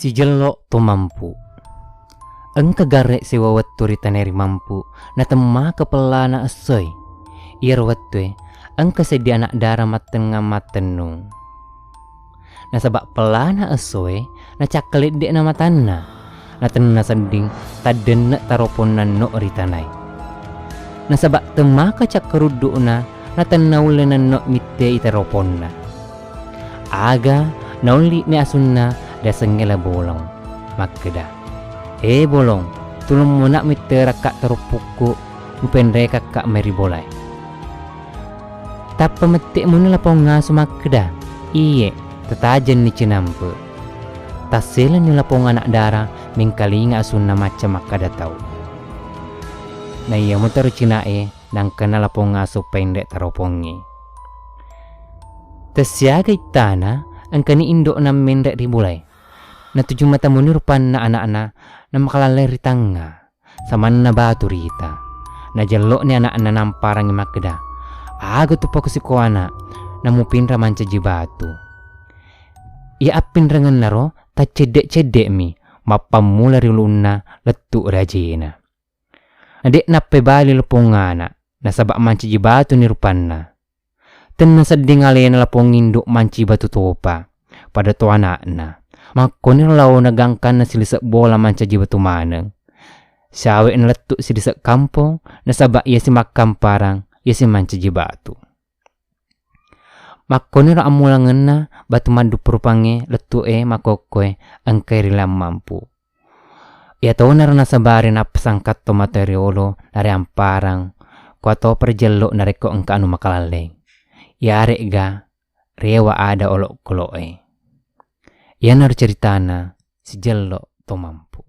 Si jello to mampu. Engka garek si wawettu ritaneri mampu na temma kepelana asoy. Ir wetwe engka sedi anak dara maten ngamatenu. Na sabak pelana asoy na cakkelit dek na matanna. Na tenna sending taden taroponan no ritanai. Na sabak temma kacak kerudukna na tenna ulenan no mitte itaroponna. Aga nauli ni asunna da sengela bolong. Makeda. Bolong, tulung mo nak mitte rakak terupuku upendre kakak meri bolai. Tapa metik mo nila ponga sumakeda. Iye, tetajen ni cinampe. Tasela nila ponga anak dara mingkali nga asunna macam makada tau. Na iya mo taru cinae nang kenala ponga supendek taropongi. Tesiaga itana angkani indok na mendek ribulai. Na tujuh mata munir pan na anak-anak na makalalay ritanga saman na batu rita. Na jelok ni anak-anak namparang makeda. Aga tu pa kusikuana na mupin raman caji batu. Ia apin rangan naro ta cedek-cedek mi mapamula riluna letuk rajina. Adek nape bali lepongana na sabak mancaji batu ni rupanna. Tenna seding alena lapong induk manci batu topa pada to anakna. Makoni lau nagangkan na silisak bola mancaji batu maneng. Sawe na letuk silisak kampung na sabak ia si makam parang ia si mancaji batu. Makoni ra amulangan na batu madu perupange letuk makokoe angkai rilam mampu. Ia tau na rana sabari na pesangkat to materiolo nari amparang ko atau perjelok nareko engka anu makalaleng. Ya arek ga rewa ada olok koloe. Ia nar ceritana si jello to mampu.